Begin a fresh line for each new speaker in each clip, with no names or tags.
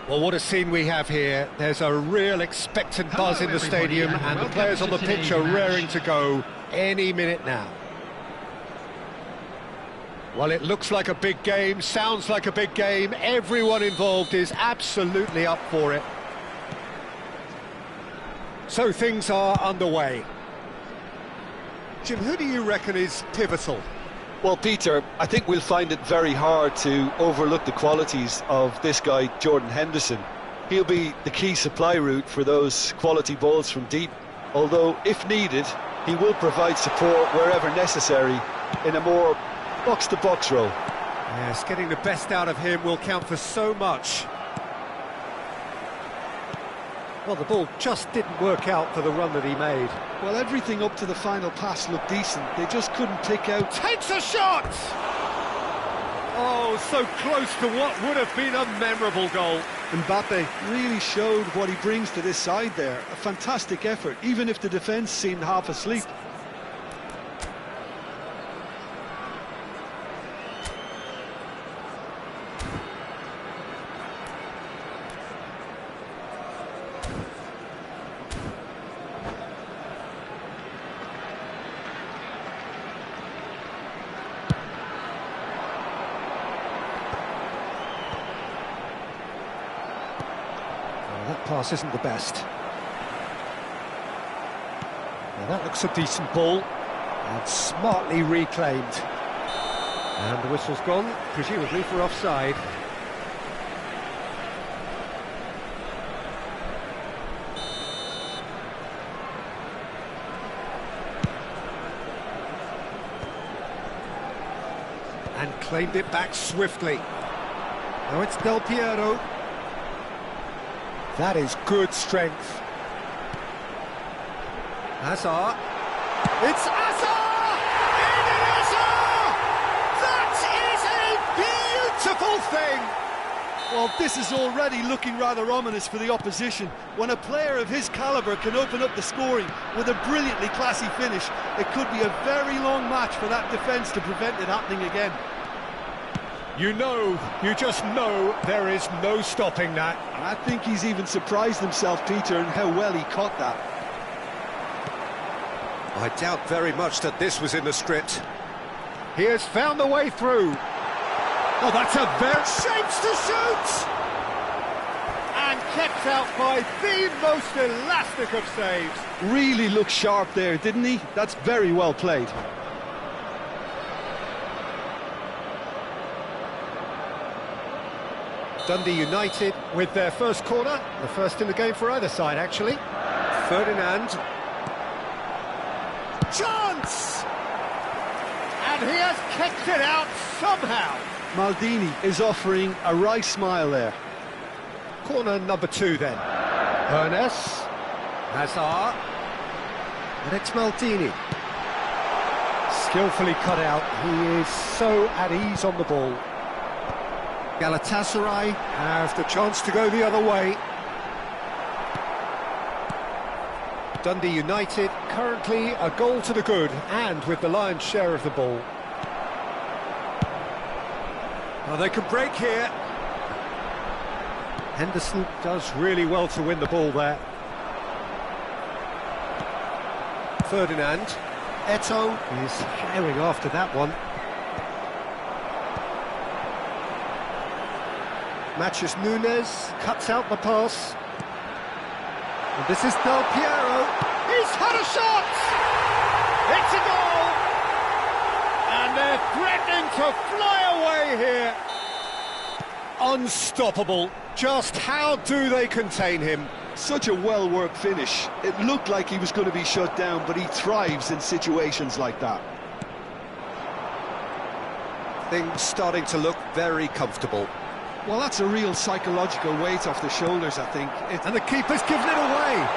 Well, what a scene we have here. There's a real expectant buzz in the stadium, and the players on the pitch are raring to go any minute now. Well, it looks like a big game, sounds like a big game. Everyone involved is absolutely up for it. So things are underway. Jim, who do you reckon is pivotal?
Well, Peter, I think we'll find it very hard to overlook the qualities of this guy, Jordan Henderson. He'll be the key supply route for those quality balls from deep, although, if needed, he will provide support wherever necessary in a more box-to-box role.
Yes, getting the best out of him will count for so much. Well, the ball just didn't work out for the run that he made.
Well, everything up to the final pass looked decent. They just couldn't pick out...
Takes a shot! Oh, so close to what would have been a memorable goal.
Mbappe really showed what he brings to this side there. A fantastic effort, even if the defence seemed half asleep.
That pass isn't the best. Now that looks a decent ball, and smartly reclaimed. And the whistle's gone, presumably for offside. And claimed it back swiftly. Now it's Del Piero. That is good strength. Hazard. It's Hazard! Eden Hazard! That is a beautiful thing!
Well, this is already looking rather ominous for the opposition. When a player of his calibre can open up the scoring with a brilliantly classy finish, it could be a very long match for that defence to prevent it happening again.
You just know there is no stopping that.
I think he's even surprised himself, Peter, in how well he caught that.
I doubt very much that this was in the script. He has found the way through. Oh, that's a very... Shapes to shoot! And kept out by the most elastic of saves.
Really looked sharp there, didn't he? That's very well played.
Dundee United with their first corner, the first in the game for either side, actually. Ferdinand. Chance! And he has kicked it out somehow.
Maldini is offering a right smile there.
Corner number 2 then. Ernest. Hazard. And it's Maldini. Skillfully cut out. He is so at ease on the ball. Galatasaray have the chance to go the other way. Dundee United currently a goal to the good and with the lion's share of the ball. Well, they can break here. Henderson does really well to win the ball there. Ferdinand. Eto'o is herring after that one. Matches Nunes, cuts out the pass. And this is Del Piero. He's had a shot! It's a goal! And they're threatening to fly away here. Unstoppable. Just how do they contain him?
Such a well-worked finish. It looked like he was going to be shut down, but he thrives in situations like that.
Things starting to look very comfortable.
Well, that's a real psychological weight off the shoulders, I think.
And the keeper's given it away.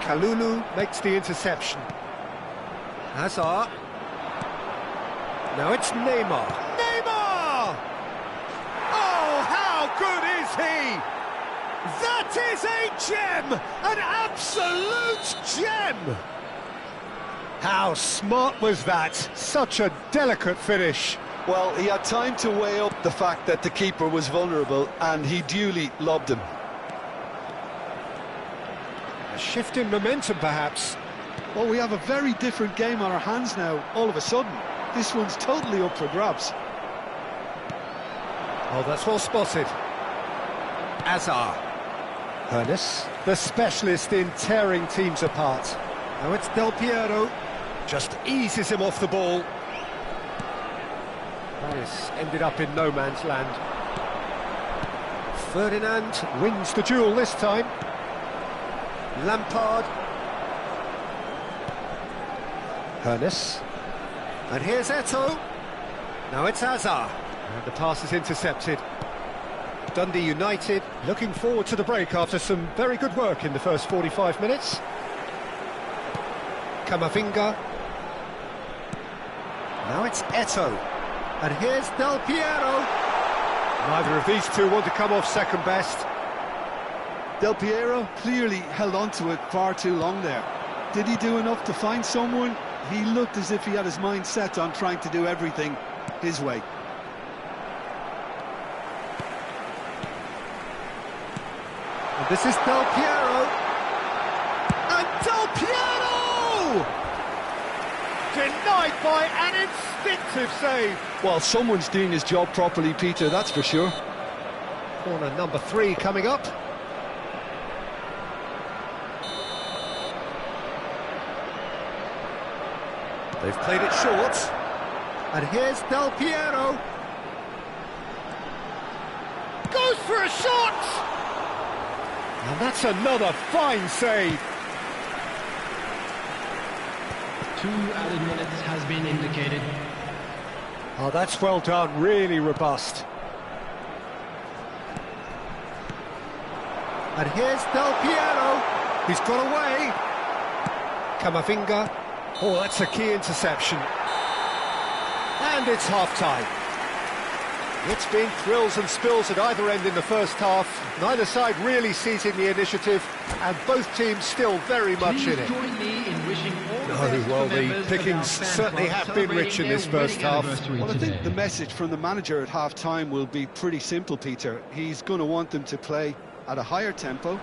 Kalulu makes the interception. Hazard. Now it's Neymar. Neymar! Oh, how good is he? That is It's a gem! An absolute gem! How smart was that? Such a delicate finish.
Well, he had time to weigh up the fact that the keeper was vulnerable, and he duly lobbed him.
A shift in momentum, perhaps.
Well, we have a very different game on our hands now, all of a sudden. This one's totally up for grabs.
Oh, that's well spotted. Azar. Hernes, the specialist in tearing teams apart. Now it's Del Piero. Just eases him off the ball. This ended up in no man's land. Ferdinand wins the duel this time. Lampard. Hernes. And here's Eto'o. Now it's Azar. And the pass is intercepted. Dundee United looking forward to the break after some very good work in the first 45 minutes. Camavinga. Now it's Eto'o. And here's Del Piero. Neither of these two want to come off second best.
Del Piero clearly held on to it far too long there. Did he do enough to find someone? He looked as if he had his mind set on trying to do everything his way.
And this is Del Piero. And Del Piero! Denied by an instinctive save.
Well, someone's doing his job properly, Peter, that's for sure.
Corner number 3 coming up. They've played it short. And here's Del Piero. Goes for a shot! And that's another fine save.
2 added minutes has been indicated.
Oh, that's well done, really robust. And here's Del Piero. He's got away. Camavinga. Oh, that's a key interception. And it's half-time. It's been thrills and spills at either end in the first half. Neither side really seizing the initiative, and both teams still very much in it.
Join me in wishing all the
Oh,
best
well,
to
the
members of
pickings
our fan
certainly
club
have been rich in this
celebrating
first
their
half.
wedding
Well, I
anniversary
think the
today.
message from the manager at half-time will be pretty simple, Peter. He's going to want them to play at a higher tempo,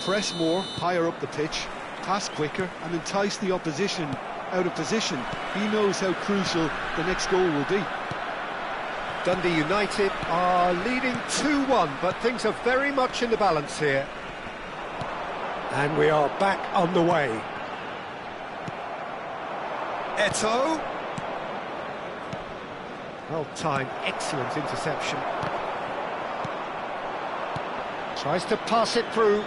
press more, higher up the pitch, pass quicker, and entice the opposition out of position. He knows how crucial the next goal will be.
Dundee United are leading 2-1, but things are very much in the balance here. And we are back on the way. Eto'o. Well timed, excellent interception. Tries to pass it through.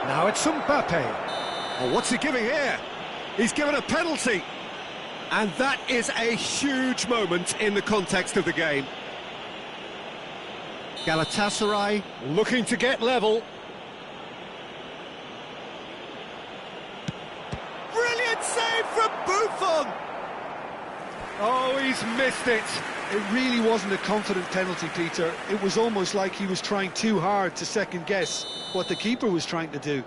Now it's Mbappe. Oh, what's he giving here? He's given a penalty. And that is a huge moment in the context of the game. Galatasaray looking to get level. Brilliant save from Buffon! Oh, he's missed it.
It really wasn't a confident penalty, Peter. It was almost like he was trying too hard to second-guess what the keeper was trying to do.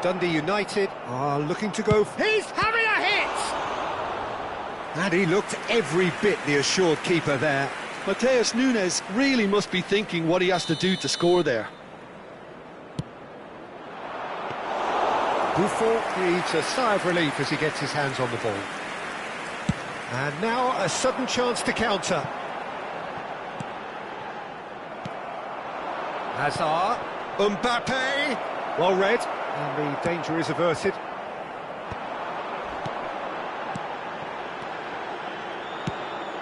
Dundee United are looking to go... He's having a hit! And he looked every bit the assured keeper there.
Mateus Nunes really must be thinking what he has to do to score there.
Buffon breathes a sigh of relief as he gets his hands on the ball. And now a sudden chance to counter. Hazard, Mbappe, well read, and the danger is averted.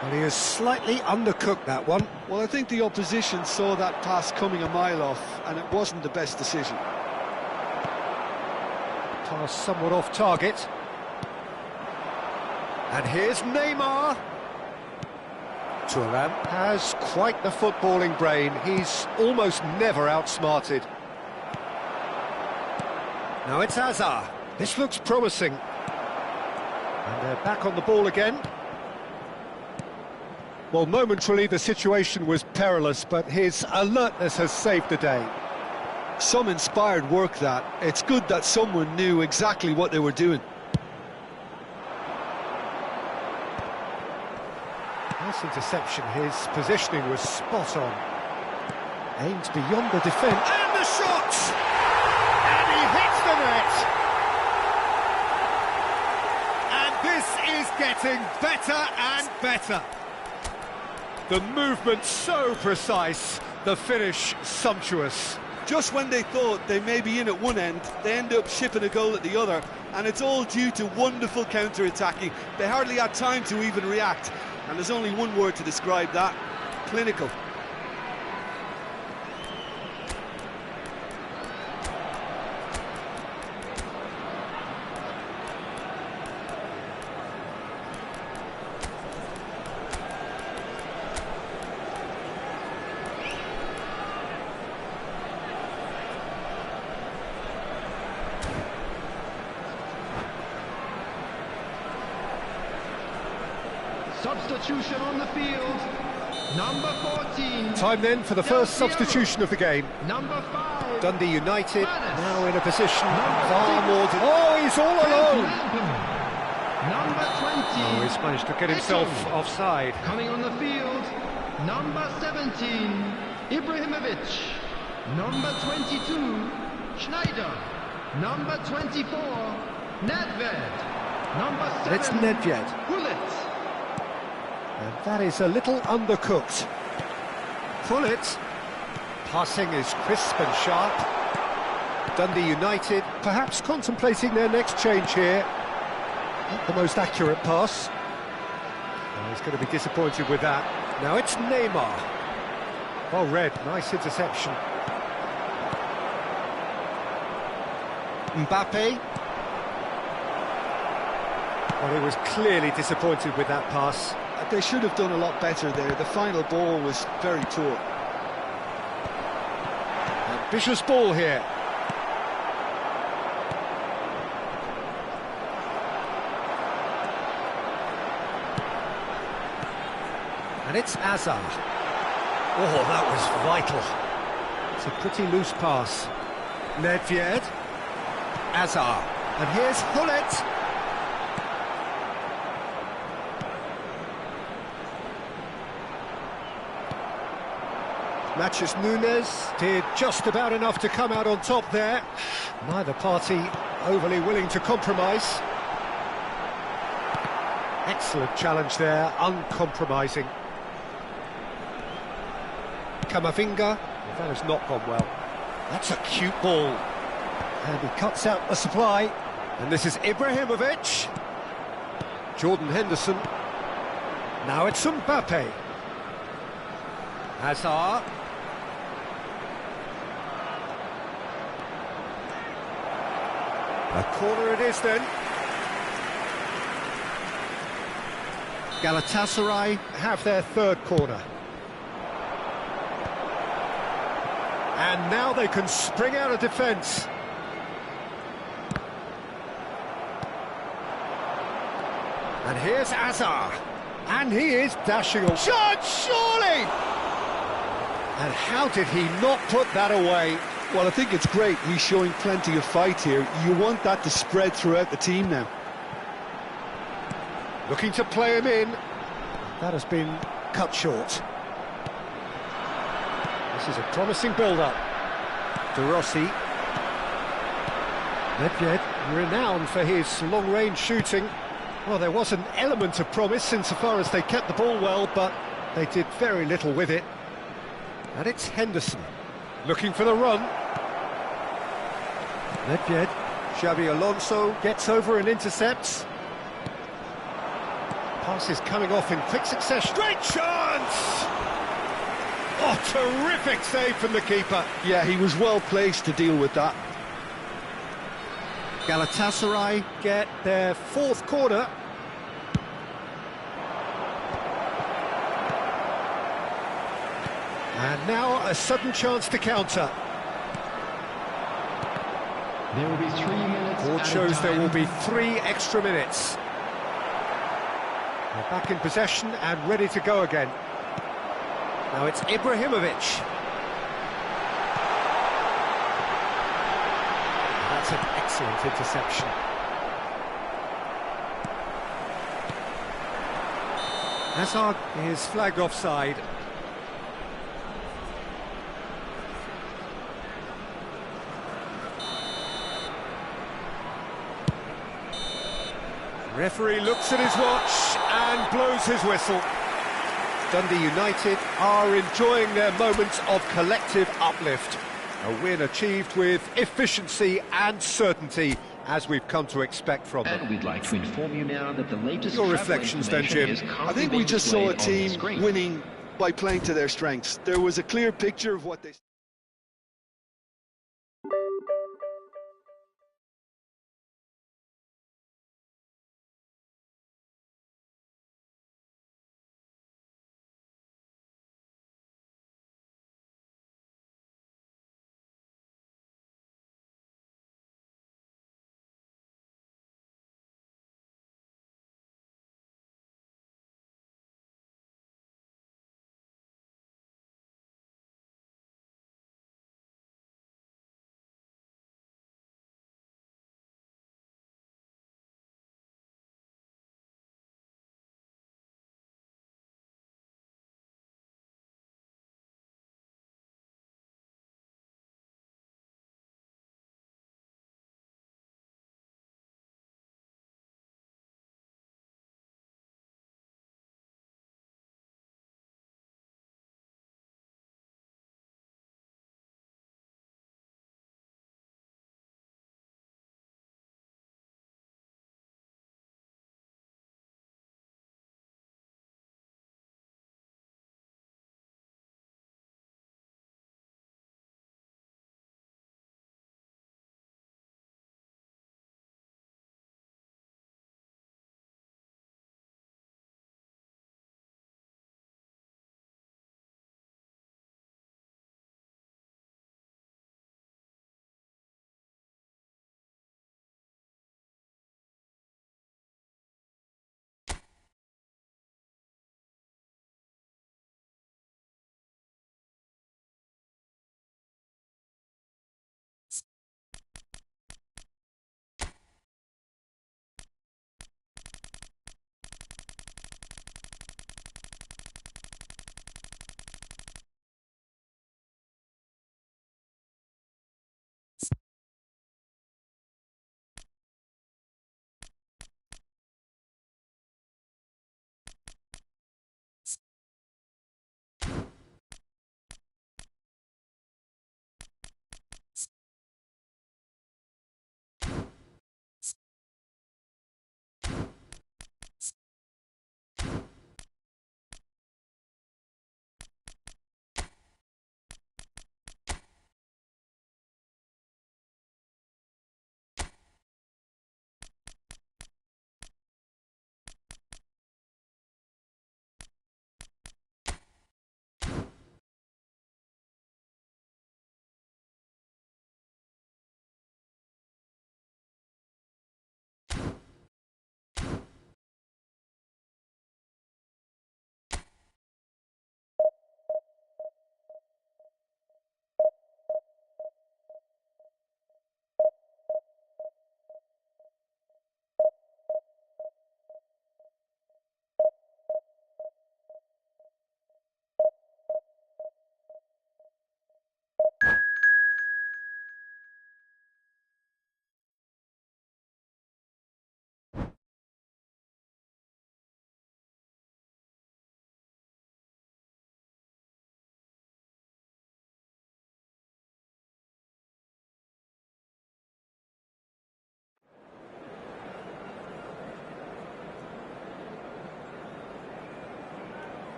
And he has slightly undercooked that one.
Well, I think the opposition saw that pass coming a mile off, and it wasn't the best decision.
Pass somewhat off target. And here's Neymar. Thuram has quite the footballing brain. He's almost never outsmarted. Now it's Hazard. This looks promising. And they're back on the ball again. Well, momentarily the situation was perilous, but his alertness has saved the day.
Some inspired work that. It's good that someone knew exactly what they were doing.
Nice interception, his positioning was spot on. Aimed beyond the defence. And the shot! And he hits the net! And this is getting better and better. The movement so precise, the finish sumptuous.
Just when they thought they may be in at one end, they end up shipping a goal at the other, and it's all due to wonderful counter-attacking. They hardly had time to even react, and there's only one word to describe that: clinical.
Substitution on the field. Number 14.
Time then for the first substitution of the game.
Number 5.
Dundee United now in a position
Number
far
6.
more... Oh, he's all alone!
Number 20.
Oh, he's managed to get himself offside.
Coming on the field. Number 17. Ibrahimovic. Number 22. Schneider. Number 24. Nedved. Number 7.
It's Nedved.
Bullet.
And that is a little undercooked. Pullet. Passing is crisp and sharp. Dundee United perhaps contemplating their next change here. Not the most accurate pass. Oh, he's going to be disappointed with that. Now it's Neymar. Well read, nice interception. Mbappe. Well, he was clearly disappointed with that pass.
They should have done a lot better there. The final ball was very poor.
Ambitious ball here. And it's Hazard. Oh, that was vital. It's a pretty loose pass. Nedved. Hazard. And here's Hullet. Matches Nunes did just about enough to come out on top there. Neither party overly willing to compromise. Excellent challenge there, uncompromising. Camavinga, well, that has not gone well. That's a cute ball. And he cuts out the supply. And this is Ibrahimovic. Jordan Henderson. Now it's Mbappe. Hazard. A corner it is then. Galatasaray have their third corner. And now they can spring out of defence. And here's Hazard. And he is dashing on. Shot, surely! And how did he not put that away?
Well, I think it's great. He's showing plenty of fight here. You want that to spread throughout the team now.
Looking to play him in. That has been cut short. This is a promising build-up. De Rossi. Nedved, renowned for his long-range shooting. Well, there was an element of promise insofar as they kept the ball well, but they did very little with it. And it's Henderson, looking for the run. Nedved, Xabi Alonso gets over and intercepts. Pass is coming off in quick succession. Great chance! Oh, terrific save from the keeper.
Yeah, he was well placed to deal with that.
Galatasaray get their fourth corner. And now a sudden chance to counter.
There will be 3 minutes.
Board shows there will be 3 extra minutes. They're back in possession and ready to go again. Now it's Ibrahimovic. That's an excellent interception. Hazard is flagged offside. Referee looks at his watch and blows his whistle. Dundee United are enjoying their moments of collective uplift. A win achieved with efficiency and certainty, as we've come to expect from them.
And we'd like to inform you now that the latest
Your
travel
reflections then,
information
Jim?
is
I
currently
think we
being
just saw a
displayed on the
team
screen.
winning by playing to their strengths. There was a clear picture of what they...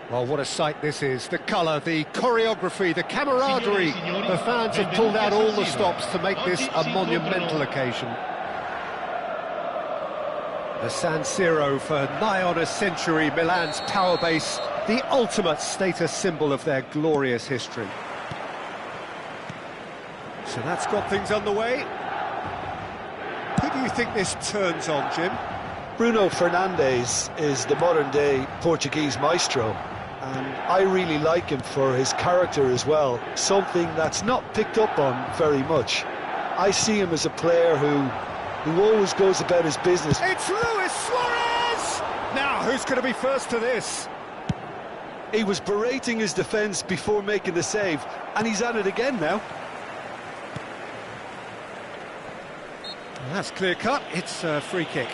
Well, what a sight this is. The colour, the choreography, the camaraderie. The fans have pulled out all the stops to make this a monumental occasion. The San Siro for nigh on a century, Milan's power base, the ultimate status symbol of their glorious history. So that's got things underway. Who do you think this turns on, Jim?
Bruno Fernandes is the modern-day Portuguese maestro, and I really like him for his character as well, something that's not picked up on very much. I see him as a player who always goes about his business.
It's Luis Suarez! Now, who's going to be first to this?
He was berating his defence before making the save, and he's at it again now.
That's clear-cut. It's a free kick.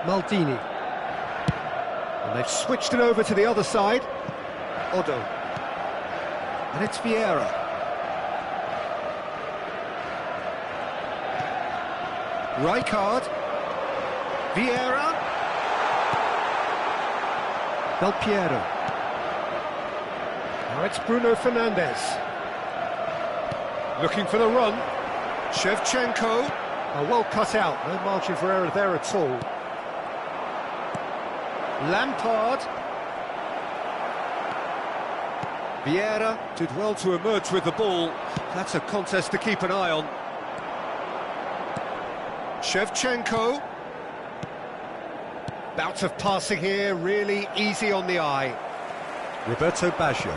Maldini. And they've switched it over to the other side. Odo. And it's Vieira. Rijkaard. Vieira. Del Piero. Now it's Bruno Fernandes. Looking for the run. Shevchenko. Oh, well cut out. No margin for error there at all. Lampard. Vieira did well to emerge with the ball. That's a contest to keep an eye on. Shevchenko. Bout of passing here, really easy on the eye. Roberto Baggio.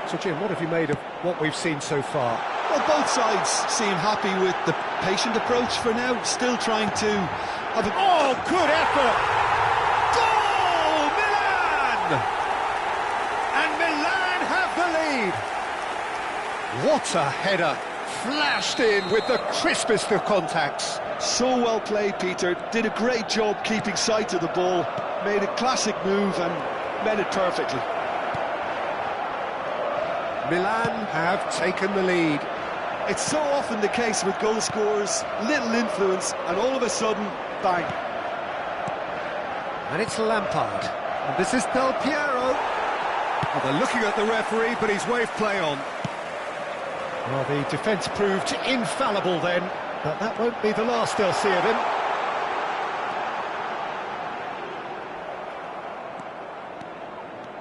So Jim, what have you made of what we've seen so far?
Well, both sides seem happy with the patient approach for now, still trying to have a...
Oh, good effort! And Milan have the lead. What a header, flashed in with the crispest of contacts.
So well played, Peter, did a great job keeping sight of the ball, made a classic move and met it perfectly.
Milan have taken the lead.
It's so often the case with goal scorers, little influence and all of a sudden, bang.
And it's Lampard. And this is Del Piero. Well, they're looking at the referee, but he's waved play on. Well, the defence proved infallible then, but that won't be the last they'll see of him.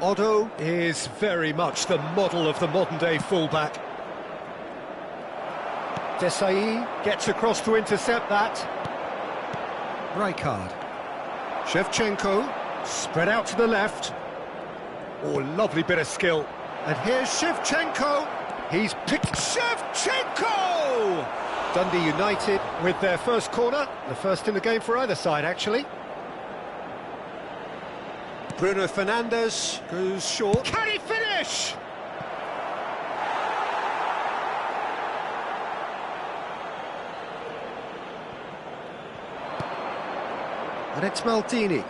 Odo is very much the model of the modern-day fullback. Desai gets across to intercept that. Rijkaard. Shevchenko. Spread out to the left. Oh, lovely bit of skill. And here's Shevchenko. He's picked Shevchenko! Dundee United with their first corner. The first in the game for either side, actually. Bruno Fernandes goes short. Can he finish? And it's Maldini.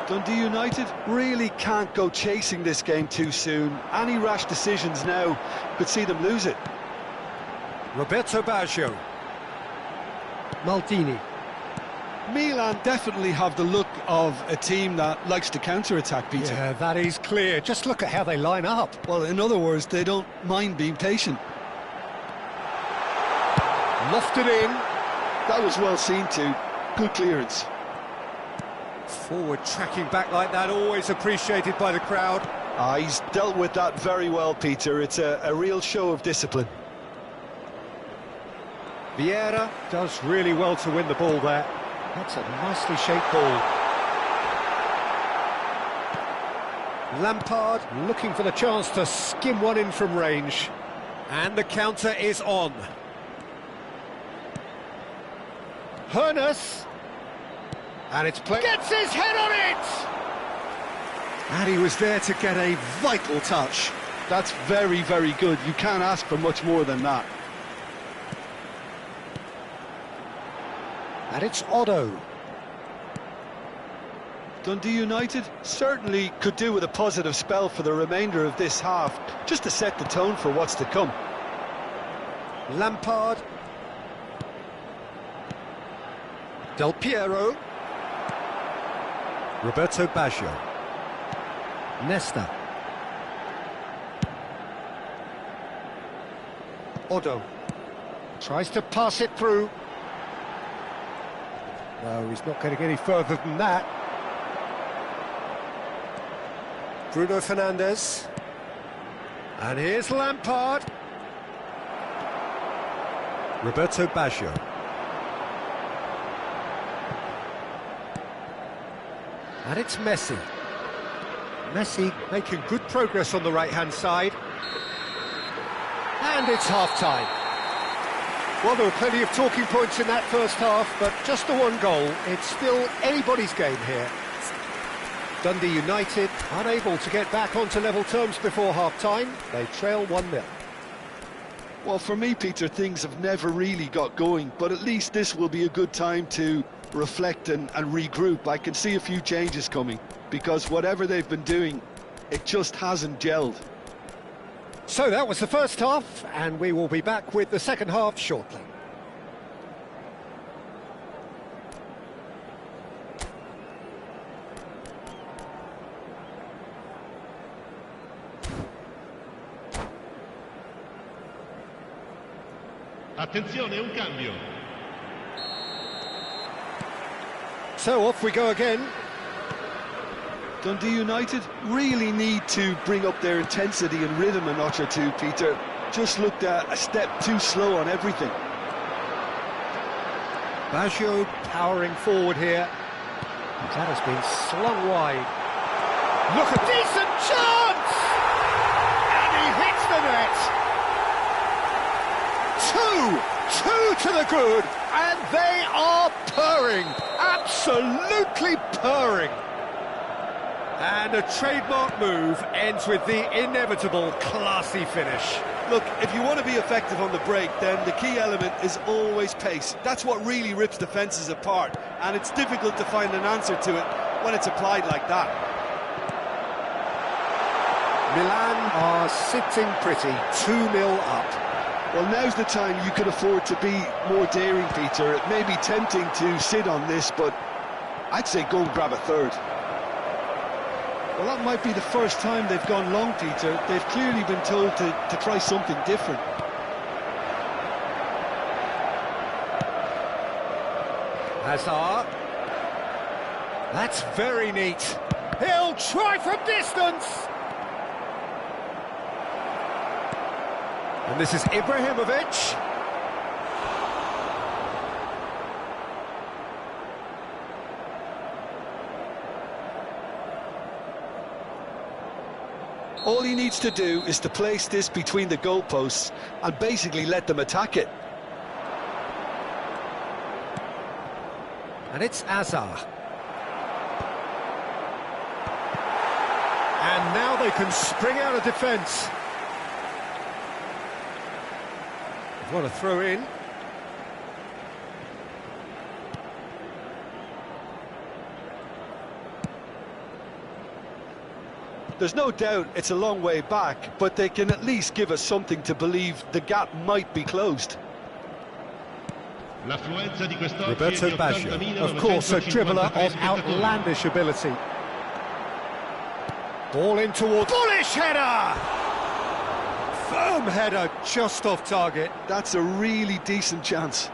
Dundee United really can't go chasing this game too soon. Any rash decisions now could see them lose it.
Roberto Baggio. Maldini.
Milan definitely have the look of a team that likes to counter-attack, Peter.
Yeah, that is clear. Just look at how they line up.
Well, in other words, they don't mind being patient.
Lofted in.
That was well seen too. Good clearance.
Forward tracking back like that, always appreciated by the crowd.
He's dealt with that very well, Peter. It's a real show of discipline.
Vieira does really well to win the ball there. That's a nicely shaped ball. Lampard looking for the chance to skim one in from range. And the counter is on. Hoeneß. And it's played. Gets his head on it! And he was there to get a vital touch.
That's very, very good. You can't ask for much more than that.
And it's Odo.
Dundee United certainly could do with a positive spell for the remainder of this half, just to set the tone for what's to come.
Lampard. Del Piero. Roberto Baggio. Nesta. Odo. Tries to pass it through. No, he's not going to get any further than that. Bruno Fernandes. And here's Lampard. Roberto Baggio. And it's Messi. Messi making good progress on the right-hand side. And it's half-time. Well, there were plenty of talking points in that first half, but just the one goal. It's still anybody's game here. Dundee United unable to get back onto level terms before half-time. They trail 1-0.
Well, for me, Peter, things have never really got going, but at least this will be a good time to reflect and regroup. I can see a few changes coming, because whatever they've been doing, it just hasn't gelled.
So that was the first half, and we will be back with the second half shortly.
Attenzione, un cambio.
So off we go again.
Dundee United really need to bring up their intensity and rhythm a notch or two, Peter. Just looked a step too slow on everything.
Baggio powering forward here. That has been slung wide. Look at decent chance! And he hits the net! Two to the good, and they are purring, absolutely purring. And a trademark move ends with the inevitable classy finish.
Look, if you want to be effective on the break, then the key element is always pace. That's what really rips defences apart, and it's difficult to find an answer to it when it's applied like that.
Milan are sitting pretty, 2-0 up.
Well, now's the time you could afford to be more daring, Peter. It may be tempting to sit on this, but I'd say go and grab a third. Well, that might be the first time they've gone long, Peter. They've clearly been told to try something different.
Hazard. That's very neat. He'll try from distance. And this is Ibrahimovic.
All he needs to do is to place this between the goalposts and basically let them attack it.
And it's Hazard. And now they can spring out of defence. What a throw in.
There's no doubt it's a long way back, but they can at least give us something to believe the gap might be closed.
Roberto Baggio, of course, a dribbler of outlandish ability. Ball in towards... Bullish header! Firm header, just off target.
That's a really decent chance.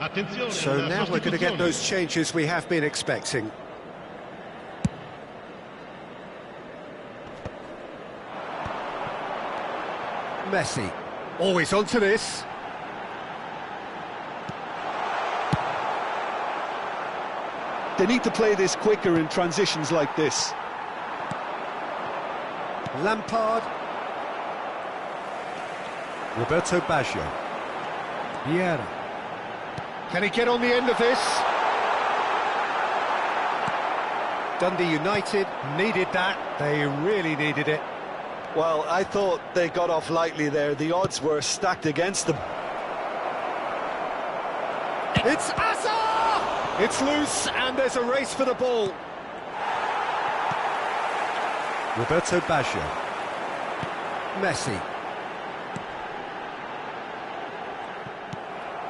Attenzione,
So
una
now we're going to get
sostituzione.
those changes we have been expecting. Messi, always onto this.
They need to play this quicker in transitions like this.
Lampard. Roberto Baggio. Vieira. Can he get on the end of this? Dundee United needed that. They really needed it.
Well, I thought they got off lightly there. The odds were stacked against them.
It's Azar! It's loose and there's a race for the ball. Roberto Baggio. Messi.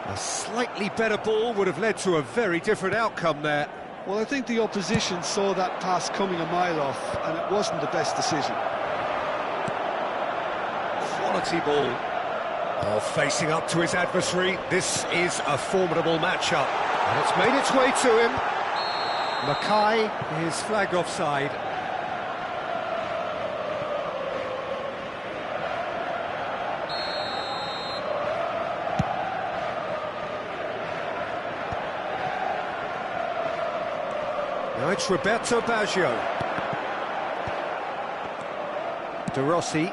A slightly better ball would have led to a very different outcome there.
Well, I think the opposition saw that pass coming a mile off, and it wasn't the best decision.
Quality ball. Oh, facing up to his adversary. This is a formidable matchup. And it's made its way to him. Mackay is flagged offside. Now it's Roberto Baggio. De Rossi.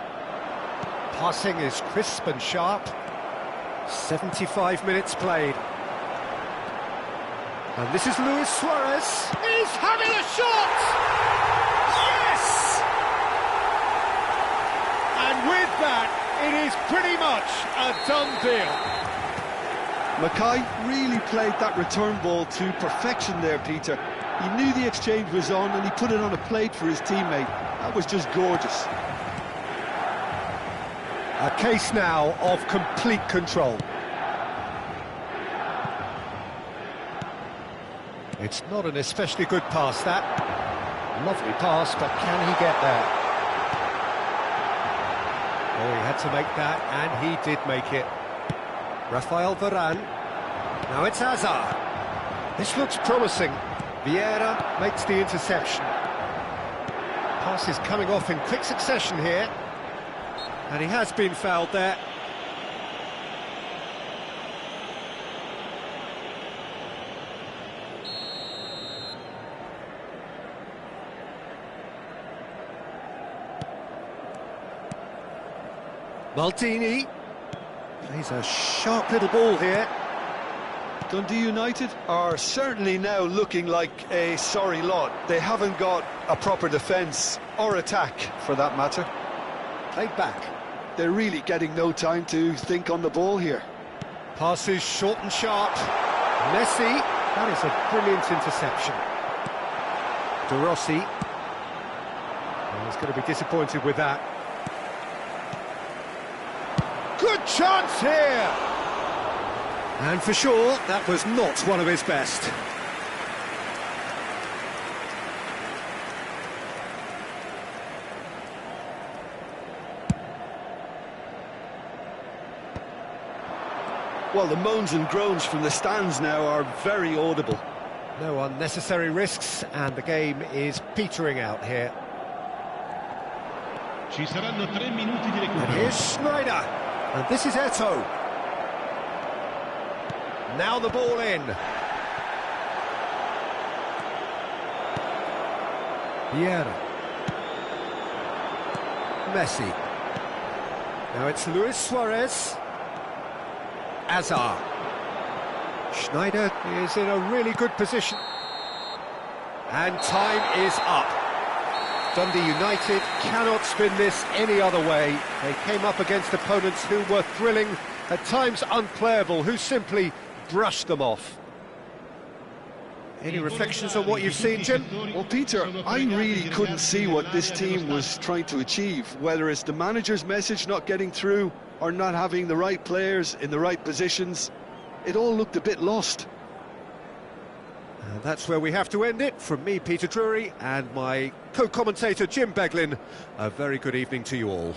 Passing is crisp and sharp. 75 minutes played. And this is Luis Suarez. He's having a shot! Yes! And with that, it is pretty much a done deal.
Mackay really played that return ball to perfection there, Peter. He knew the exchange was on and he put it on a plate for his teammate. That was just gorgeous.
A case now of complete control. It's not an especially good pass, that. Lovely pass, but can he get there? Oh, he had to make that, and he did make it. Rafael Varane. Now it's Hazard. This looks promising. Vieira makes the interception. Pass is coming off in quick succession here. And he has been fouled there. Maldini plays a sharp little ball here.
Dundee United are certainly now looking like a sorry lot. They haven't got a proper defence or attack, for that matter.
Played back.
They're really getting no time to think on the ball here.
Passes short and sharp. Messi. That is a brilliant interception. De Rossi. Oh, he's going to be disappointed with that. Good chance here! And for sure, that was not one of his best.
Well, the moans and groans from the stands now are very audible.
No unnecessary risks, and the game is petering out here.
Ci saranno 3 minuti di
And
recupero.
here's Schneider. And this is Eto'o. Now the ball in. Vieira. Messi. Now it's Luis Suarez. Azar. Schneider is in a really good position. And time is up. Dundee United cannot spin this any other way. They came up against opponents who were thrilling, at times unplayable, who simply brushed them off. Any reflections on what you've seen, Jim?
Well, Peter, I really couldn't see what this team was trying to achieve, whether it's the manager's message not getting through or not having the right players in the right positions. It all looked a bit lost.
And that's where we have to end it. From me, Peter Drury, and my co-commentator, Jim Beglin, a very good evening to you all.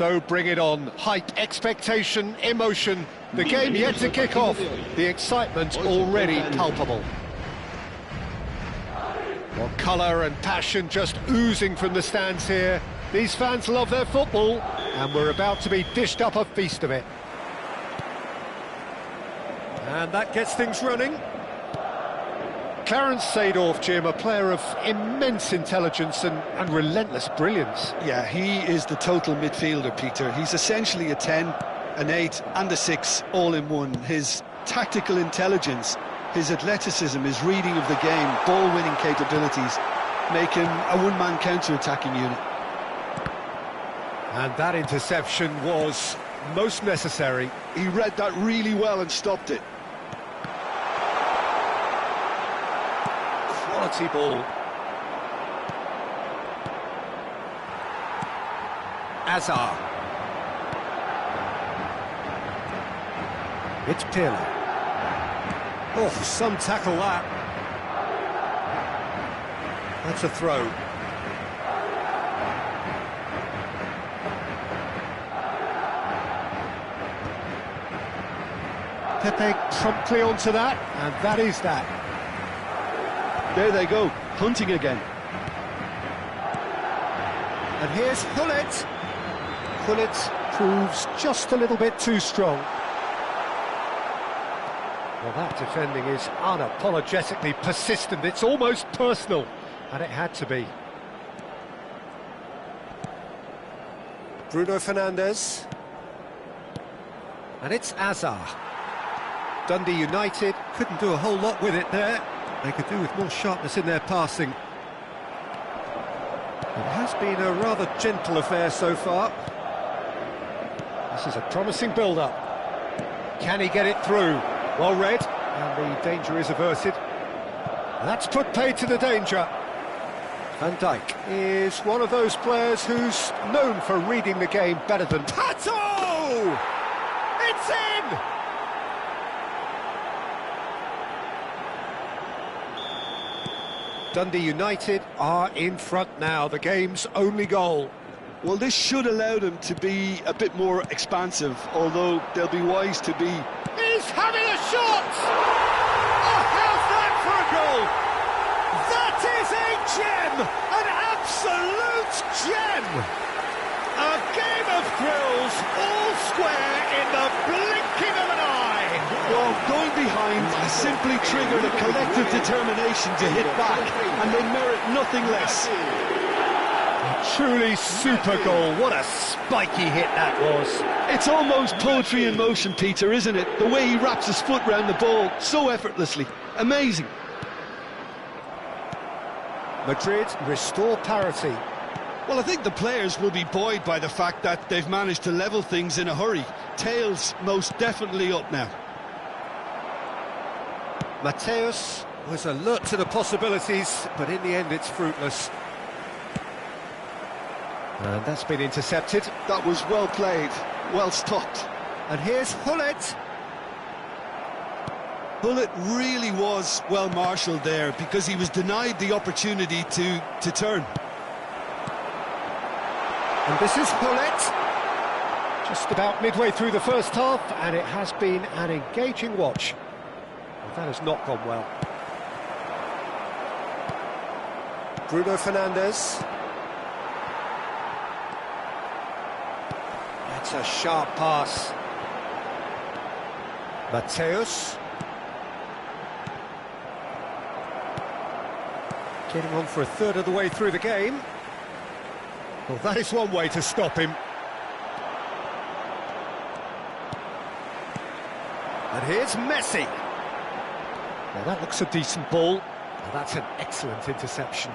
So bring it on. Hype, expectation, emotion. The game yet to kick off. The excitement already palpable. Well, colour and passion just oozing from the stands here. These fans love their football, and we're about to be dished up a feast of it. And that gets things running. Clarence Seedorf, Jim, a player of immense intelligence and relentless brilliance.
Yeah, he is the total midfielder, Peter. He's essentially a 10, an 8 and a 6 all in one. His tactical intelligence, his athleticism, his reading of the game, ball-winning capabilities make him a one-man counter-attacking unit.
And that interception was most necessary.
He read that really well and stopped it.
Quality ball. Azar. It's Pirlo. Oh, some tackle that. That's a throw. Pepe promptly onto that, and that is that.
There they go, hunting again.
And here's Hullet. Hullet proves just a little bit too strong. Well, that defending is unapologetically persistent. It's almost personal, and it had to be. Bruno Fernandes. And it's Azar. Dundee United couldn't do a whole lot with it there. They could do with more sharpness in their passing. It has been a rather gentle affair so far. This is a promising build-up. Can he get it through? Well read, and the danger is averted. That's put paid to the danger. Van Dijk is one of those players who's known for reading the game better than Pato! It's in! Dundee United are in front now, the game's only goal.
Well, this should allow them to be a bit more expansive, although they'll be wise to be...
He's having a shot! Oh, how's that for a goal? That is a gem! An absolute gem! A game of thrills, all square in the blinking of an eye!
Well, going behind has simply triggered a collective determination to hit back, and they merit nothing less.
A truly super goal. What a spiky hit that was.
It's almost poetry in motion, Peter, isn't it? The way he wraps his foot round the ball so effortlessly. Amazing.
Madrid restore parity.
Well, I think the players will be buoyed by the fact that they've managed to level things in a hurry. Tails most definitely up now.
Mateus was alert to the possibilities, but in the end it's fruitless. And that's been intercepted.
That was well played, well stopped.
And here's Hullet.
Hullet really was well marshalled there because he was denied the opportunity to turn.
And this is Hullet. Just about midway through the first half, and it has been an engaging watch. Well, that has not gone well. Bruno Fernandes. That's a sharp pass. Mateus. Getting on for a third of the way through the game. Well, that is one way to stop him. And here's Messi. Now that looks a decent ball. Now that's an excellent interception.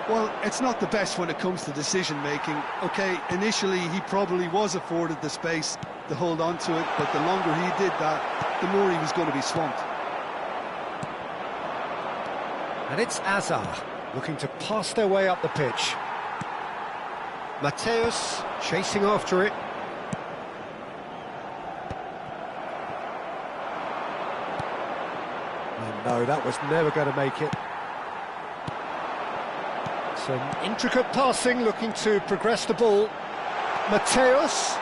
Well, it's not the best when it comes to decision-making. OK, initially he probably was afforded the space to hold on to it, but the longer he did that, the more he was going to be swamped.
And it's Azar looking to pass their way up the pitch. Mateus chasing after it. Oh no, that was never going to make it. Some intricate passing, looking to progress the ball. Mateus.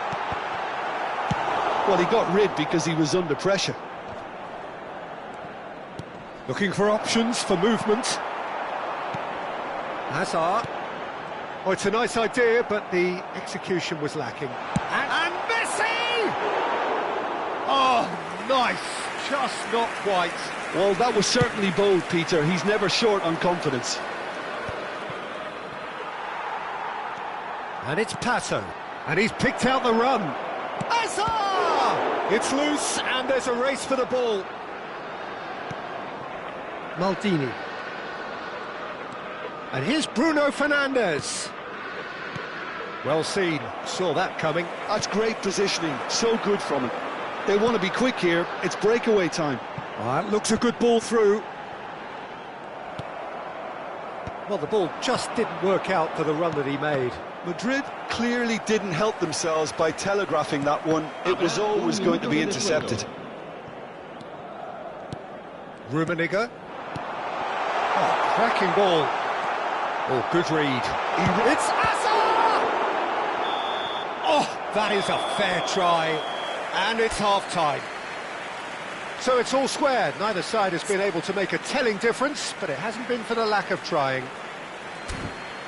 Well, he got rid because he was under pressure.
Looking for options for movement. Hazard. Oh, it's a nice idea, but the execution was lacking. And Messi! Oh, nice. Just not quite.
Well, that was certainly bold, Peter. He's never short on confidence.
And it's Pato. And he's picked out the run. Hazard! It's loose, and there's a race for the ball. Maldini. And here's Bruno Fernandes. Well seen, saw that coming.
That's great positioning, so good from him. They want to be quick here, it's breakaway time.
That looks a good ball through. Well, the ball just didn't work out for the run that he made.
Madrid clearly didn't help themselves by telegraphing that one. It was always going to be intercepted.
Rummenigge. Oh, cracking ball. Oh, good read. It's Hazard! Oh, that is a fair try. And it's half-time. So it's all square. Neither side has been able to make a telling difference, but it hasn't been for the lack of trying.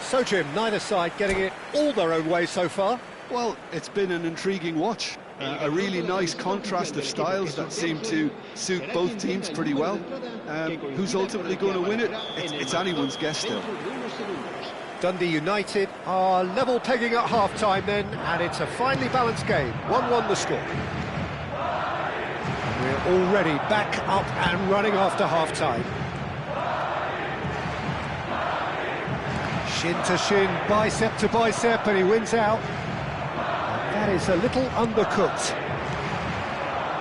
So, Jim, neither side getting it all their own way so far.
Well, it's been an intriguing watch. A really nice contrast of styles that seem to suit both teams pretty well. Who's ultimately going to win it? It's anyone's guess still.
Dundee United are level pegging at half-time then, and it's a finely balanced game. 1-1 the score. We're already back up and running after half-time. Shin to shin, bicep to bicep, and he wins out. And that is a little undercooked.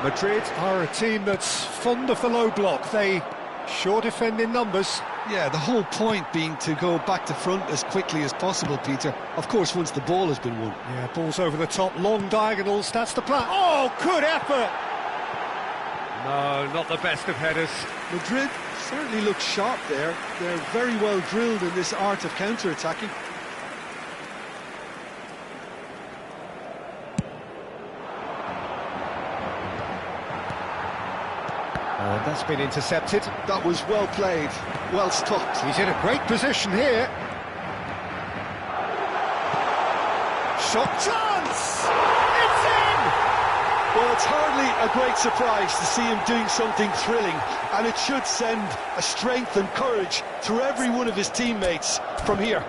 Madrid are a team that's fond of the low block. They sure defend in numbers.
Yeah, the whole point being to go back to front as quickly as possible, Peter. Of course, once the ball has been won.
Yeah, balls over the top, long diagonals, that's the plan. Oh, good effort! No, not the best of headers.
Madrid certainly look sharp there. They're very well drilled in this art of counter-attacking.
That's been intercepted.
That was well played, well stopped.
He's in a great position here. Shot chance! It's in!
Well, it's hardly a great surprise to see him doing something thrilling, and it should send a strength and courage through every one of his teammates from here.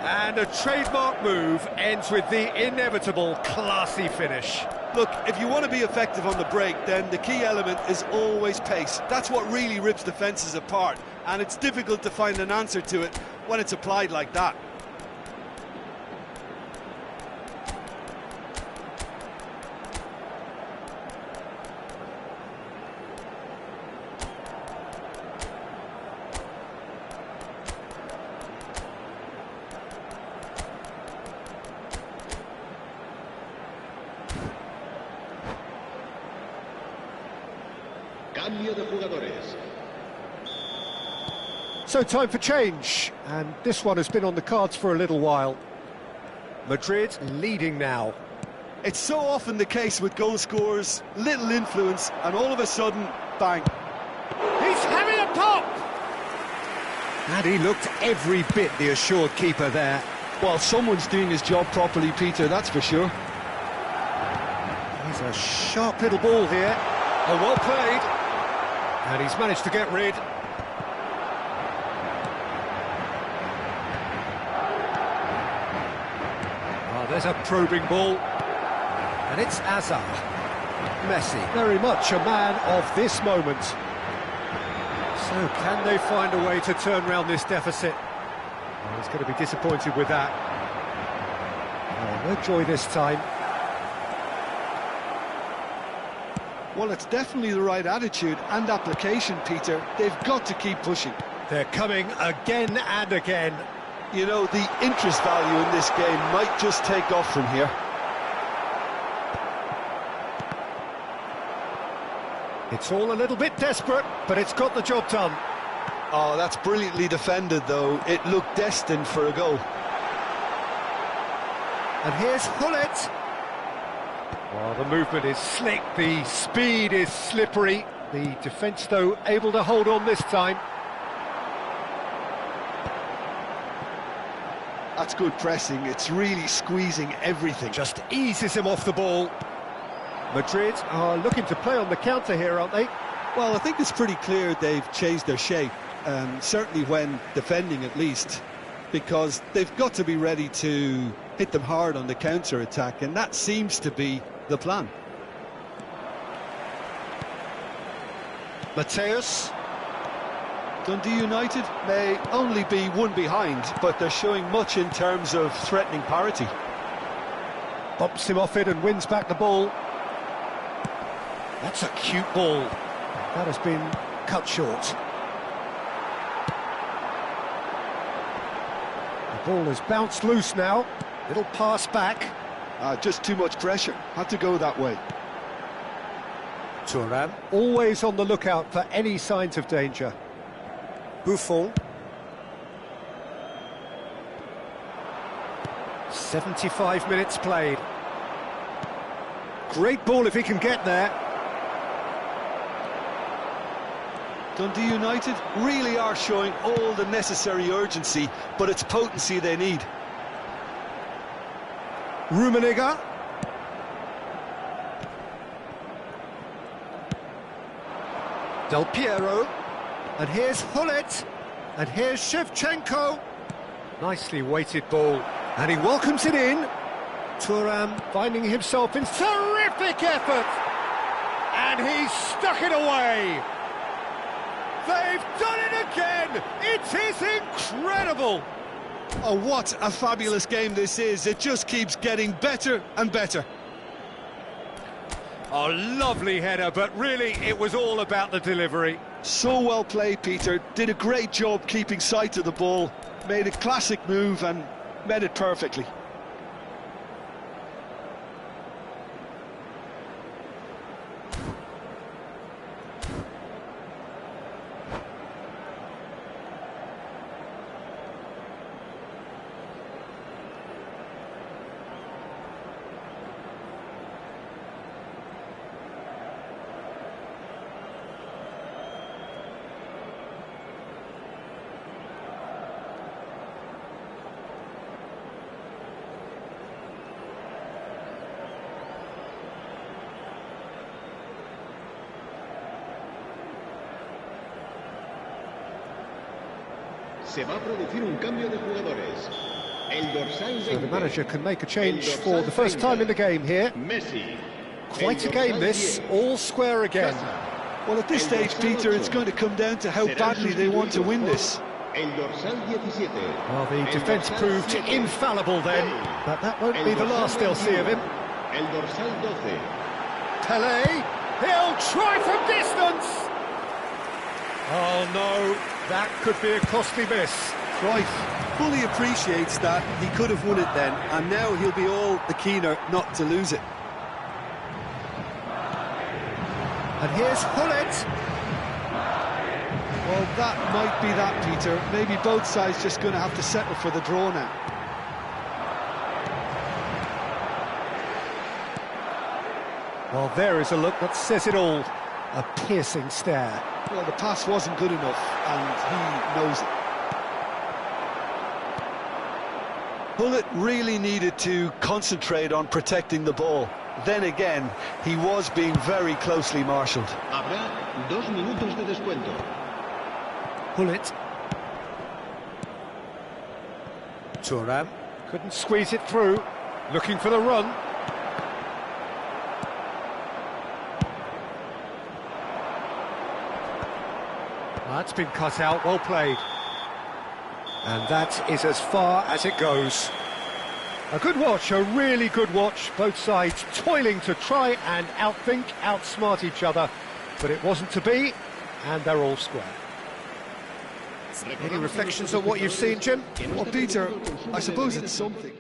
And a trademark move ends with the inevitable classy finish.
Look, if you want to be effective on the break, then the key element is always pace. That's what really rips defences apart, and it's difficult to find an answer to it when it's applied like that.
Cambio de jugadores.
So time for change, and this one has been on the cards for a little while. Madrid leading now.
It's so often the case with goal scorers, little influence, and all of a sudden, bang.
He's having a pop! And he looked every bit the assured keeper there.
Well, someone's doing his job properly, Peter, that's for sure.
He's a sharp little ball here. Oh, well played. And he's managed to get rid. Oh, there's a probing ball. And it's Hazard. Messi, very much a man of this moment. So can they find a way to turn around this deficit? Oh, he's going to be disappointed with that. Oh, no joy this time.
Well, it's definitely the right attitude and application, Peter. They've got to keep pushing.
They're coming again and again.
You know, the interest value in this game might just take off from here.
It's all a little bit desperate, but it's got the job done.
Oh, that's brilliantly defended, though. It looked destined for a goal.
And here's Hullet. Well, the movement is slick, the speed is slippery. The defence, though, able to hold on this time.
That's good pressing. It's really squeezing everything.
Just eases him off the ball. Madrid are looking to play on the counter here, aren't they?
Well, I think it's pretty clear they've changed their shape, certainly when defending at least, because they've got to be ready to hit them hard on the counter-attack, and that seems to be the plan.
Mateus.
Dundee United may only be one behind, but they're showing much in terms of threatening parity.
Bumps him off it and wins back the ball. That's a cute ball. That has been cut short. The ball has bounced loose now. Little pass back.
Just too much pressure. Had to go that way.
Thuram, always on the lookout for any signs of danger. Buffon. 75 minutes played. Great ball if he can get there.
Dundee United really are showing all the necessary urgency, but it's potency they need.
Rummenigge. Del Piero. And here's Hullet. And here's Shevchenko. Nicely weighted ball. And he welcomes it in. Thuram finding himself in terrific effort. And he's stuck it away. They've done it again! It is incredible!
Oh, what a fabulous game this is. It just keeps getting better and better.
A lovely header, but really it was all about the delivery.
So well played, Peter. Did a great job keeping sight of the ball. Made a classic move and met it perfectly.
Se va a producir un cambio de jugadores. El dorsal 20.
So the manager can make a change for the first time in the game here.
Messi.
Quite a game this, all square again.
Well, at this stage, Peter, it's going to come down to how badly they want to win this.
El dorsal 17.
Well, the defence proved infallible then, but that won't be the last they'll see of him.
El dorsal 12.
Pelé, he'll try from distance! Oh no, that could be a costly miss.
Right, fully appreciates that he could have won it then, and now he'll be all the keener not to lose it.
And here's Hullet.
Well, that might be that, Peter. Maybe both sides just going to have to settle for the draw now.
Well, there is a look that says it all. A piercing stare.
Well, the pass wasn't good enough, and he knows it. Hullet really needed to concentrate on protecting the ball. Then again, he was being very closely marshalled.
Habrá 2 minutos de descuento.
Hullet. Thuram couldn't squeeze it through. Looking for the run. That's been cut out, well played. And that is as far as it goes. A good watch, a really good watch. Both sides toiling to try and outthink, outsmart each other. But it wasn't to be, and they're all square. Any reflections on what you've seen, Jim?
Well, Peter, I suppose it's something.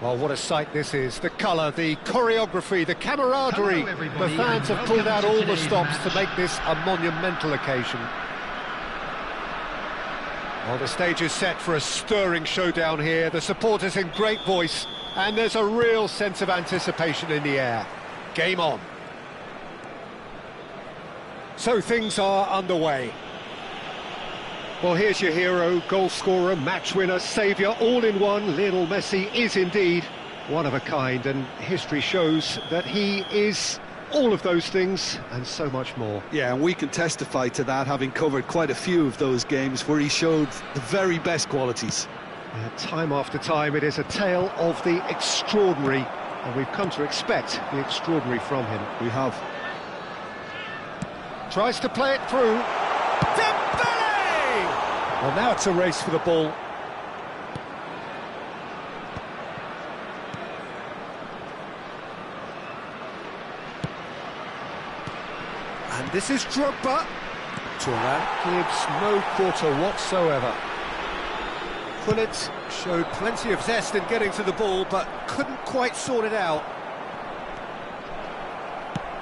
Well, what a sight this is. The colour, the choreography, the camaraderie.
Hello, everybody,
The fans
and
have pulled out
welcome to
all the
today's
stops to
match.
make this a monumental occasion. Well, the stage is set for a stirring showdown here. The supporters in great voice, and there's a real sense of anticipation in the air. Game on. So things are underway. Well, here's your hero, goal scorer, match winner, saviour, all in one. Lionel Messi is indeed one of a kind, and history shows that he is all of those things and so much more.
Yeah, and we can testify to that, having covered quite a few of those games where he showed the very best qualities.
Time after time, it is a tale of the extraordinary, and we've come to expect the extraordinary from him.
We have.
Tries to play it through. Dembele! Well, now it's a race for the ball. And this is Drogba. Turan gives no quarter whatsoever. Gullit showed plenty of zest in getting to the ball, but couldn't quite sort it out.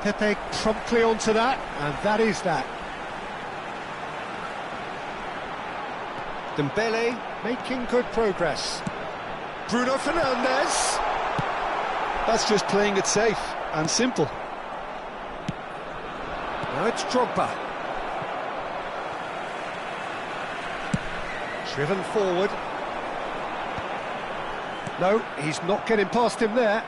Pepe promptly onto that, and that is that. Dembele making good progress. Bruno Fernandes.
That's just playing it safe and simple.
Now it's Drogba. Driven forward. No, he's not getting past him there.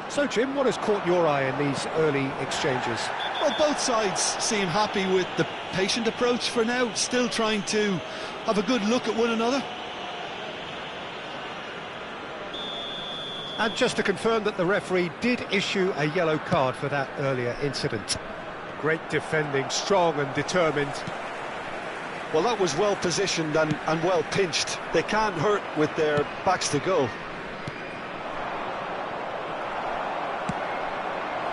So, Jim, what has caught your eye in these early exchanges?
Well, both sides seem happy with the patient approach for now, still trying to have a good look at one another.
And just to confirm that the referee did issue a yellow card for that earlier incident. Great defending, strong and determined.
Well, that was well positioned and well pinched. They can't hurt with their backs to goal.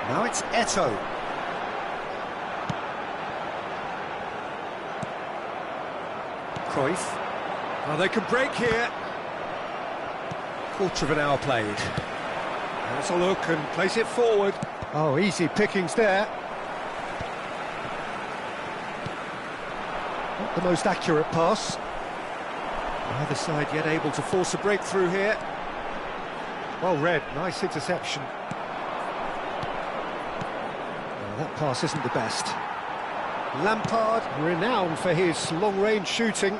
Now it's Eto'o. Cruyff. Oh, they can break here. Quarter of an hour played. Has a look and place it forward. Oh, easy pickings there. Not the most accurate pass. Neither side yet able to force a breakthrough here. Well read, nice interception. That pass isn't the best. Lampard, renowned for his long-range shooting.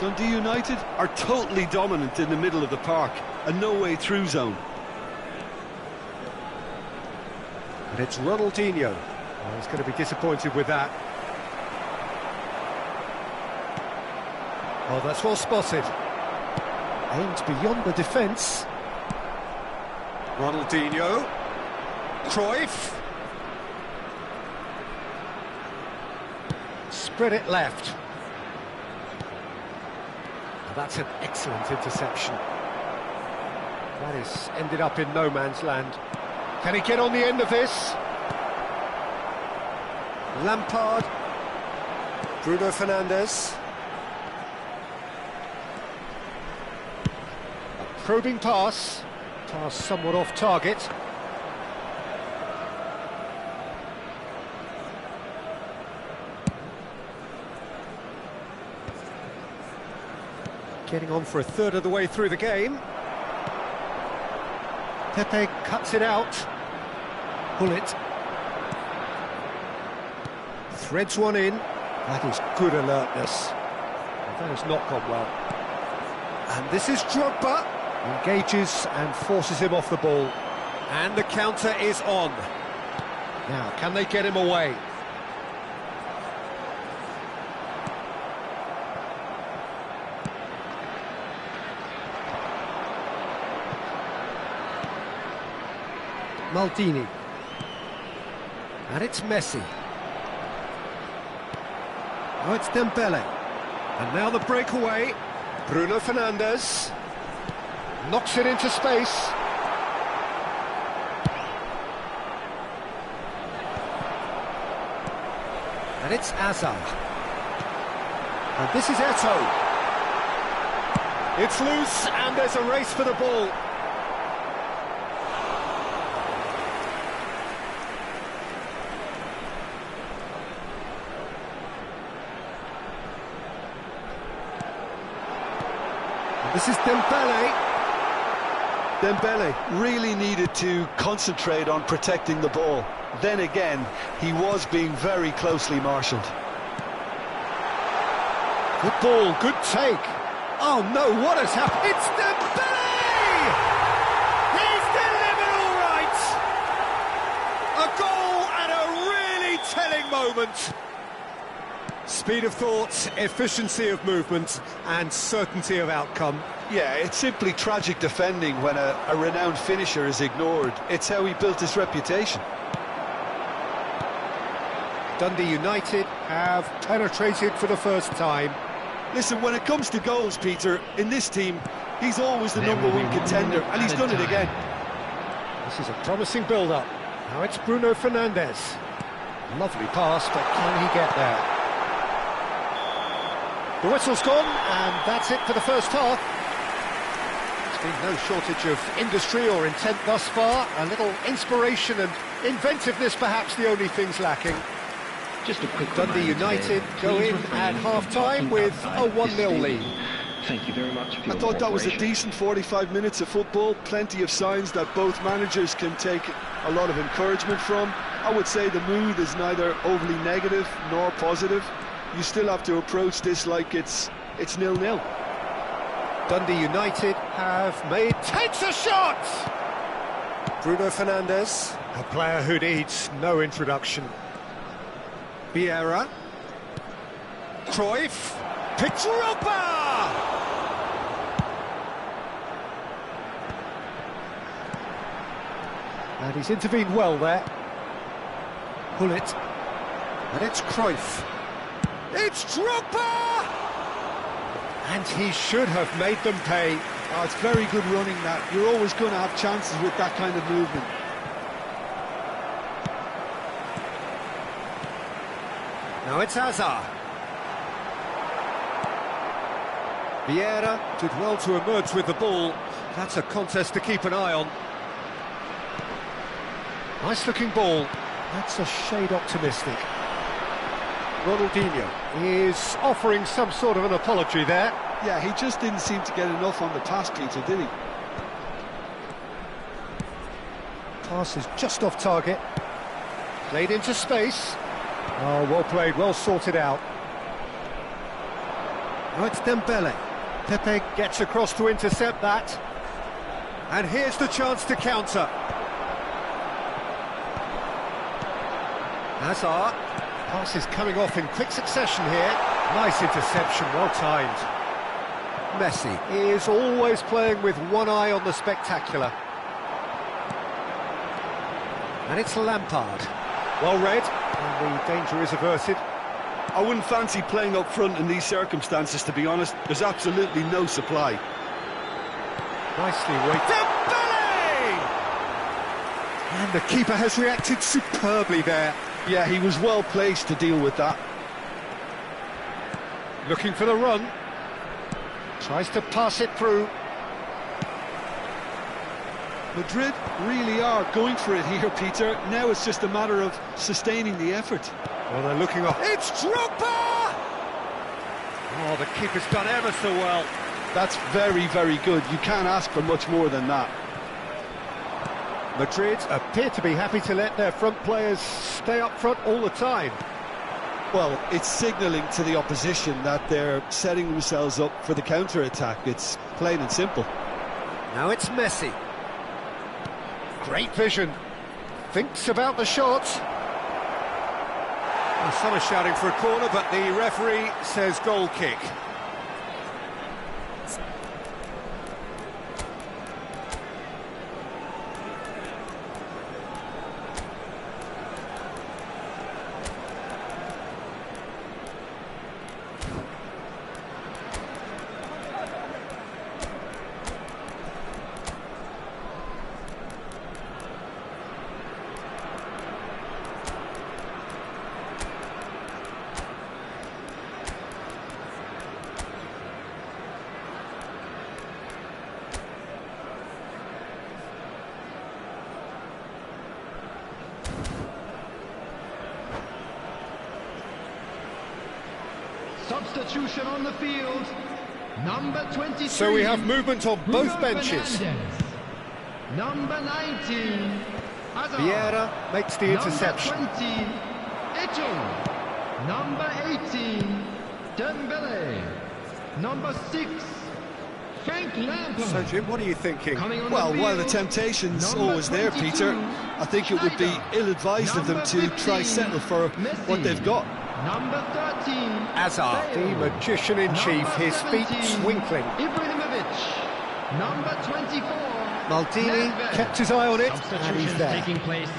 Dundee United are totally dominant in the middle of the park, a no-way-through zone.
And it's Ronaldinho. Oh, he's going to be disappointed with that. Oh, that's well spotted. Aimed beyond the defence. Ronaldinho. Cruyff. Spread it left. That's an excellent interception. That is ended up in no man's land. Can he get on the end of this? Lampard. Bruno Fernandes. A probing pass. Pass somewhat off target. Getting on for a third of the way through the game. Pepe cuts it out. Gullit. Threads one in. That is good alertness. But that has not gone well. And this is Drogba. Engages and forces him off the ball. And the counter is on. Now, can they get him away? Maldini. And it's Messi. Oh, it's Dembele. And now the breakaway. Bruno Fernandes. Knocks it into space. And it's Azar. And this is Eto'o. It's loose, and there's a race for the ball. This is Dembele.
Dembele really needed to concentrate on protecting the ball. Then again, he was being very closely marshalled.
Good ball, good take. Oh no, what has happened? It's Dembele! He's delivered all right! A goal at a really telling moment. Speed of thought, efficiency of movement, and certainty of outcome.
Yeah, it's simply tragic defending when a renowned finisher is ignored. It's how he built his reputation.
Dundee United have penetrated for the first time.
Listen, when it comes to goals, Peter, in this team, he's always the number one contender, and he's done it again.
This is a promising build-up. Now it's Bruno Fernandes. Lovely pass, but can he get there? The whistle's gone, and that's it for the first half. There's been no shortage of industry or intent thus far. A little inspiration and inventiveness, perhaps the only things lacking.
Just a quick
Dundee United go in at half-time with a 1-0 lead.
Thank you very much for your
I thought that was a
cooperation.
decent 45 minutes of football. Plenty of signs that both managers can take a lot of encouragement from. I would say the mood is neither overly negative nor positive. You still have to approach this like it's 0-0.
Dundee United have made... Takes a shot! Bruno Fernandes, a player who needs no introduction. Vieira. Cruyff. Picturapa! And he's intervened well there. Pull it. And it's Cruyff. It's Drogba! And he should have made them pay.
Oh, it's very good running, that. You're always going to have chances with that kind of movement.
Now it's Hazard. Vieira did well to emerge with the ball. That's a contest to keep an eye on. Nice looking ball. That's a shade optimistic. Ronaldinho is offering some sort of an apology there.
Yeah, he just didn't seem to get enough on the pass, Peter, did he?
Pass is just off target. Played into space. Oh, well played, well sorted out. Now it's Dembele. Pepe gets across to intercept that. And here's the chance to counter. Hazard. Pass is coming off in quick succession here. Nice interception, well timed. Messi is always playing with one eye on the spectacular. And it's Lampard. Well read, and the danger is averted.
I wouldn't fancy playing up front in these circumstances, to be honest. There's absolutely no supply.
Nicely weighted. Dembele! And the keeper has reacted superbly there.
Yeah, he was well placed to deal with that.
Looking for the run. Tries to pass it through.
Madrid really are going for it here, Peter. Now it's just a matter of sustaining the effort.
Well, they're looking off. It's Drogba! Oh, the keeper's done ever so well.
That's very, very good. You can't ask for much more than that.
Madrid appear to be happy to let their front players stay up front all the time.
Well, it's signalling to the opposition that they're setting themselves up for the counter-attack. It's plain and simple.
Now it's Messi. Great vision. Thinks about the shot. Well, some are shouting for a corner, but the referee says goal kick.
Substitution on the field. Number 23.
So we have movement on both
Bruno
benches.
Fernandes. Number 19. Hazard.
Vieira makes the interception.
Number 20. Eto'o. Number 18. Dembele. Number 6. Frank Lampard.
So, Jim, what are you thinking?
Coming on
Well,
the
while the
field,
temptation's
number
always there,
22,
Peter, I think it would be
Schneider.
ill-advised of them to
Number
try
15,
settle for what
Messi.
they've got.
Number 13.
Hazard, the
Bale.
magician-in-chief,
Number
his feet
17,
twinkling.
Ibrahimovic. Number 24.
Maldini
Nedved.
kept his eye on it, and he's
Substitutions
there.
taking place.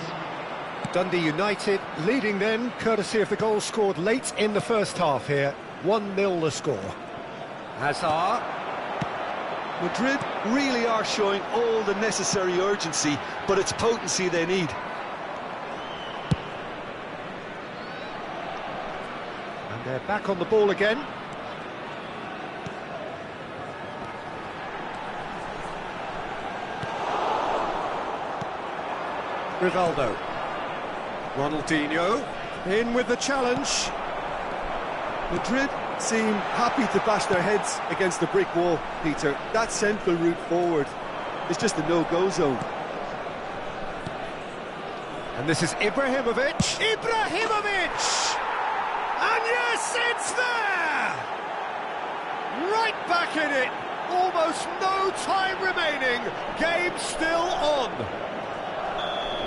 Dundee United leading then, courtesy of the goal scored late in the first half here. 1-0 the score. Hazard.
Madrid really are showing all the necessary urgency, but it's potency they need.
And they're back on the ball again. Rivaldo. Ronaldinho in with the challenge.
Madrid seem happy to bash their heads against the brick wall, Peter. That central route forward is just a no-go zone.
And this is Ibrahimovic. Ibrahimovic! And yes, it's there! Right back in it. Almost no time remaining. Game still on.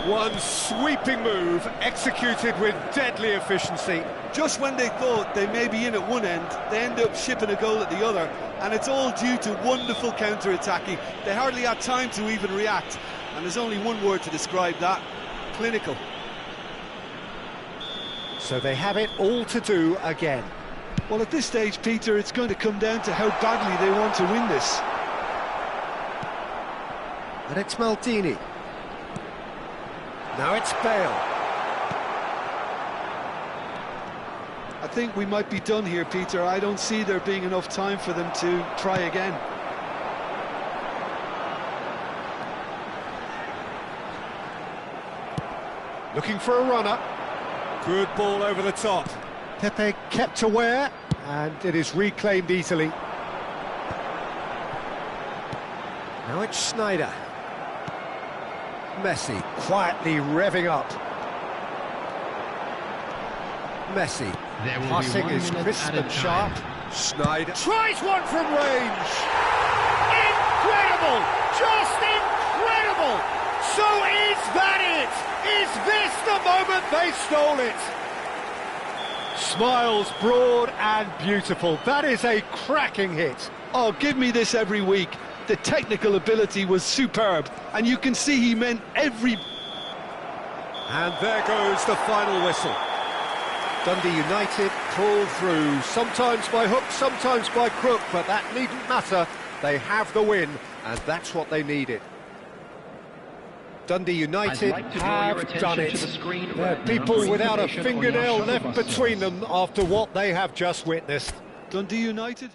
One sweeping move, executed with deadly efficiency.
Just when they thought they may be in at one end, they end up shipping a goal at the other, and it's all due to wonderful counter-attacking. They hardly had time to even react, and there's only one word to describe that: clinical.
So they have it all to do again.
Well, at this stage, Peter, it's going to come down to how badly they want to win this.
And it's Maldini. Now it's Bale.
I think we might be done here, Peter. I don't see there being enough time for them to try again.
Looking for a runner. Good ball over the top. Pepe kept aware, and it is reclaimed easily. Now it's Schneider. Messi quietly revving up. Messi.
There will be
Passing
1
is
minute
crisp
added
and sharp.
time.
Schneider tries one from range. Incredible! Just incredible! So is that it? Is this the moment they stole it? Smiles broad and beautiful. That is a cracking hit.
Oh, give me this every week. The technical ability was superb, and you can see he meant every...
And there goes the final whistle. Dundee United pull through, sometimes by hook, sometimes by crook, but that needn't matter. They have the win, and that's what they needed. Dundee United
like to draw your
have
attention
done it.
to the screen
They're
right now
people
for
without a
information on your
fingernail
shuttle
left
buses.
between them after what they have just witnessed.
Dundee United